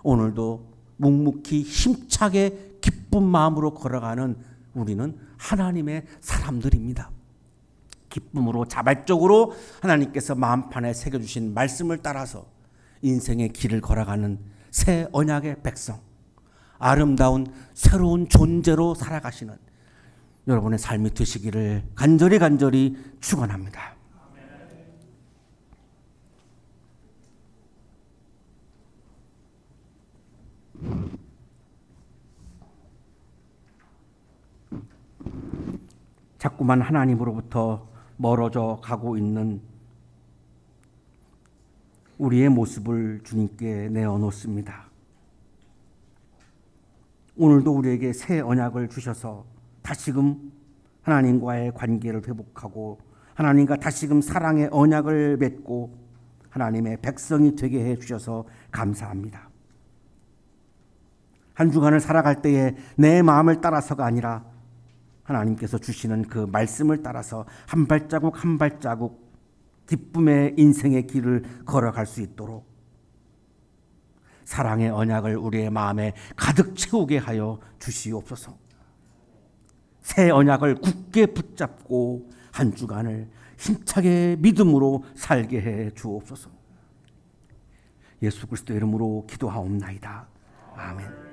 오늘도 묵묵히 힘차게 기쁜 마음으로 걸어가는 우리는 하나님의 사람들입니다. 기쁨으로 자발적으로 하나님께서 마음판에 새겨주신 말씀을 따라서 인생의 길을 걸어가는 새 언약의 백성, 아름다운 새로운 존재로 살아가시는 여러분의 삶이 되시기를 간절히 축원합니다. 자꾸만 하나님으로부터 멀어져 가고 있는 우리의 모습을 주님께 내어놓습니다. 오늘도 우리에게 새 언약을 주셔서 다시금 하나님과의 관계를 회복하고 하나님과 다시금 사랑의 언약을 맺고 하나님의 백성이 되게 해 주셔서 감사합니다. 한 주간을 살아갈 때에 내 마음을 따라서가 아니라 하나님께서 주시는 그 말씀을 따라서 한 발자국 기쁨의 인생의 길을 걸어갈 수 있도록 사랑의 언약을 우리의 마음에 가득 채우게 하여 주시옵소서. 새 언약을 굳게 붙잡고 한 주간을 힘차게 믿음으로 살게 해 주옵소서. 예수 그리스도 이름으로 기도하옵나이다. 아멘.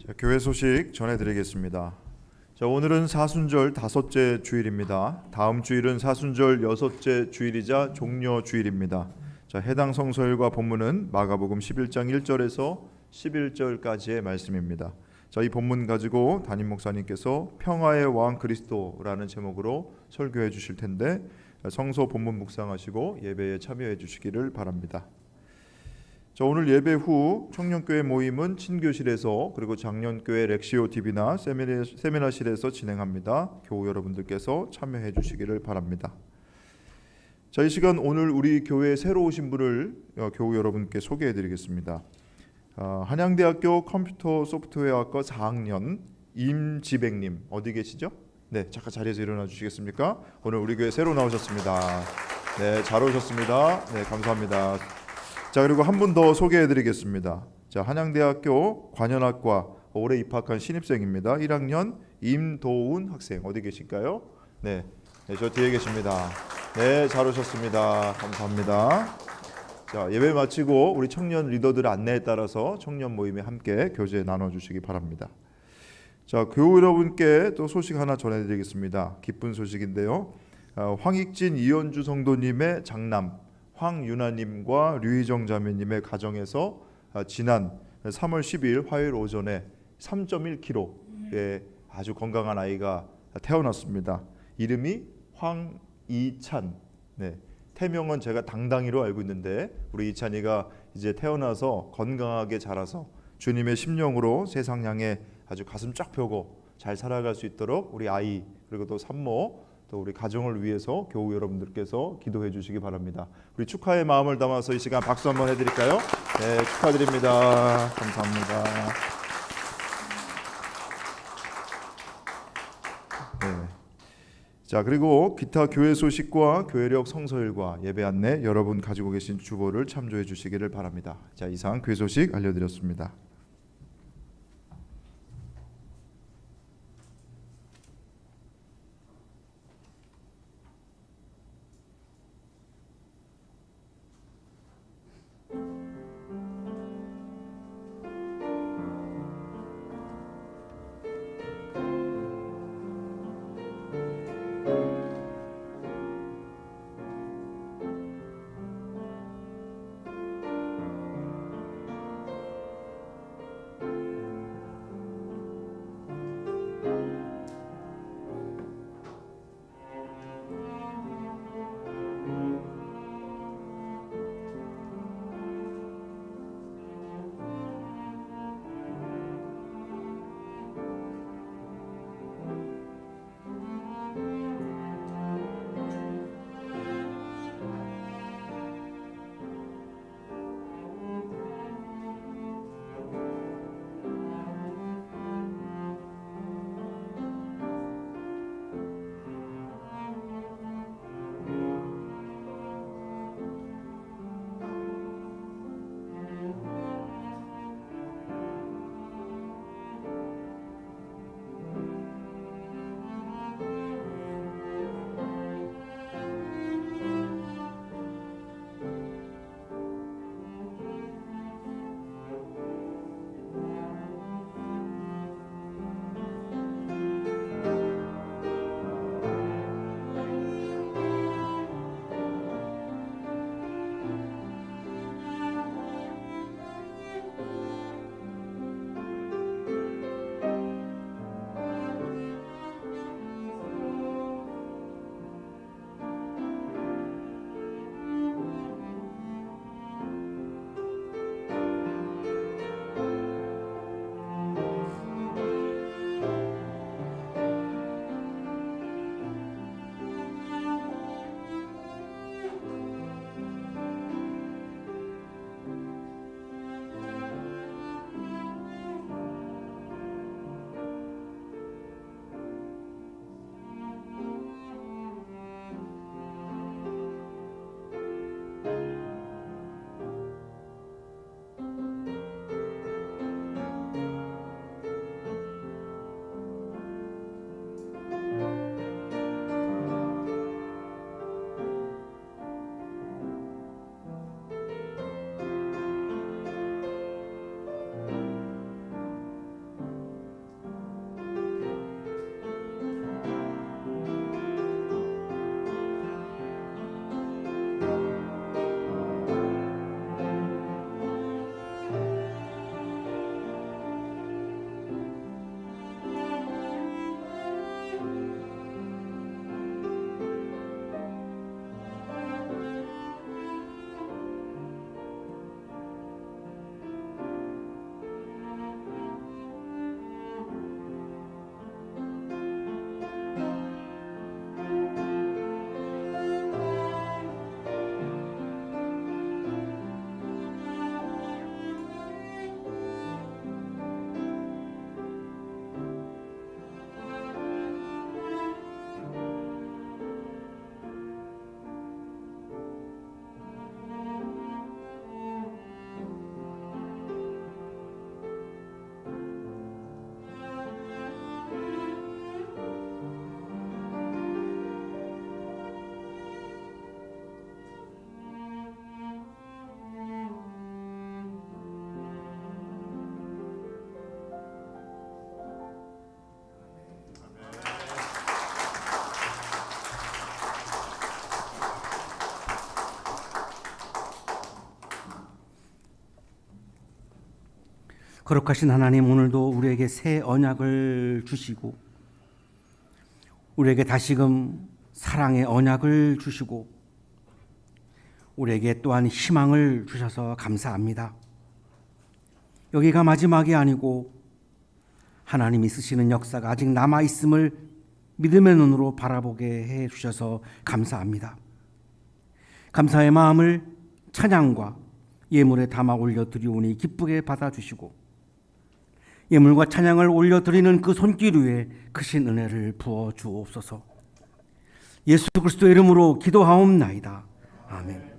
자, 교회 소식 전해드리겠습니다. 자, 오늘은 사순절 5째 주일입니다. 다음 주일은 사순절 6째 주일이자 종려 주일입니다. 자, 해당 성서일과 본문은 마가복음 11장 1절에서 11절까지의 말씀입니다. 자, 이 본문 가지고 담임 목사님께서 평화의 왕 그리스도라는 제목으로 설교해 주실 텐데 성서 본문 묵상하시고 예배에 참여해 주시기를 바랍니다. 자, 오늘 예배 후 청년교회 모임은 친교실에서 그리고 장년교회 렉시오 TV나 세미나실에서 진행합니다. 교우 여러분들께서 참여해 주시기를 바랍니다. 자, 이 시간 오늘 우리 교회에 새로 오신 분을 교우 여러분께 소개해 드리겠습니다. 한양대학교 컴퓨터 소프트웨어학과 4학년 임지백님 어디 계시죠? 네, 잠깐 자리에서 일어나 주시겠습니까? 오늘 우리 교회 새로 나오셨습니다. 네, 잘 오셨습니다. 네, 감사합니다. 자, 그리고 한 분 더 소개해 드리겠습니다. 자, 한양대학교 관현학과 올해 입학한 신입생입니다. 1학년 임도훈 학생 어디 계실까요? 네, 저 뒤에 계십니다. 네, 잘 오셨습니다. 감사합니다. 자, 예배 마치고 우리 청년 리더들의 안내에 따라서 청년 모임에 함께 교제 나눠주시기 바랍니다. 자, 교우 여러분께 또 소식 하나 전해드리겠습니다. 기쁜 소식인데요. 황익진 이현주 성도님의 장남 황유나님과 류희정 자매님의 가정에서 지난 3월 10일 화요일 오전에 3.1kg의 아주 건강한 아이가 태어났습니다. 이름이 황이찬. 네, 태명은 제가 당당히로 알고 있는데 우리 이찬이가 이제 태어나서 건강하게 자라서 주님의 심령으로 세상 향해 아주 가슴 쫙 펴고 잘 살아갈 수 있도록 우리 아이 그리고 또 산모 또 우리 가정을 위해서 교우 여러분들께서 기도해 주시기 바랍니다. 우리 축하의 마음을 담아서 이 시간 박수 한번 해드릴까요? 네, 축하드립니다. 감사합니다. 네. 자, 그리고 기타 교회 소식과 교회력 성서일과 예배 안내 여러분 가지고 계신 주보를 참조해 주시기를 바랍니다. 자, 이상 교회 소식 알려드렸습니다. 거룩하신 하나님, 오늘도 우리에게 새 언약을 주시고 우리에게 다시금 사랑의 언약을 주시고 우리에게 또한 희망을 주셔서 감사합니다. 여기가 마지막이 아니고 하나님이 쓰시는 역사가 아직 남아있음을 믿음의 눈으로 바라보게 해 주셔서 감사합니다. 감사의 마음을 찬양과 예물에 담아 올려드리오니 기쁘게 받아주시고 예물과 찬양을 올려드리는 그 손길 위에 크신 은혜를 부어 주옵소서. 예수 그리스도의 이름으로 기도하옵나이다. 아멘.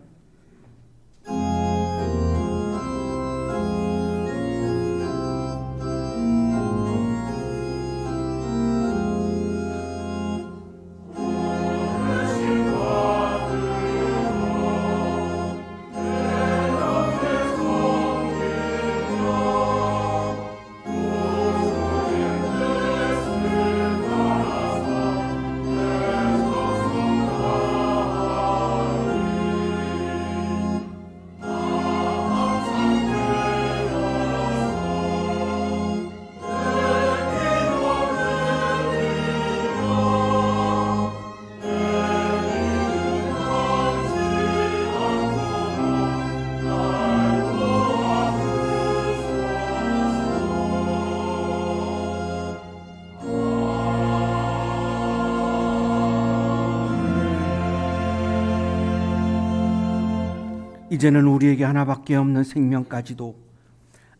이제는 우리에게 하나밖에 없는 생명까지도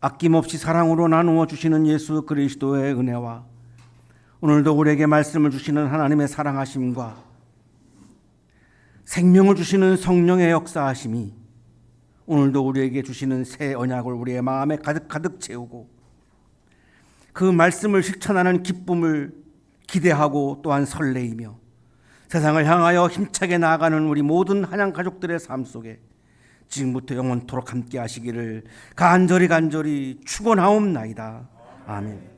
아낌없이 사랑으로 나누어 주시는 예수 그리스도의 은혜와 오늘도 우리에게 말씀을 주시는 하나님의 사랑하심과 생명을 주시는 성령의 역사하심이 오늘도 우리에게 주시는 새 언약을 우리의 마음에 가득 채우고 그 말씀을 실천하는 기쁨을 기대하고 또한 설레이며 세상을 향하여 힘차게 나아가는 우리 모든 한양 가족들의 삶 속에 지금부터 영원토록 함께 하시기를 간절히 축원하옵나이다. 아멘.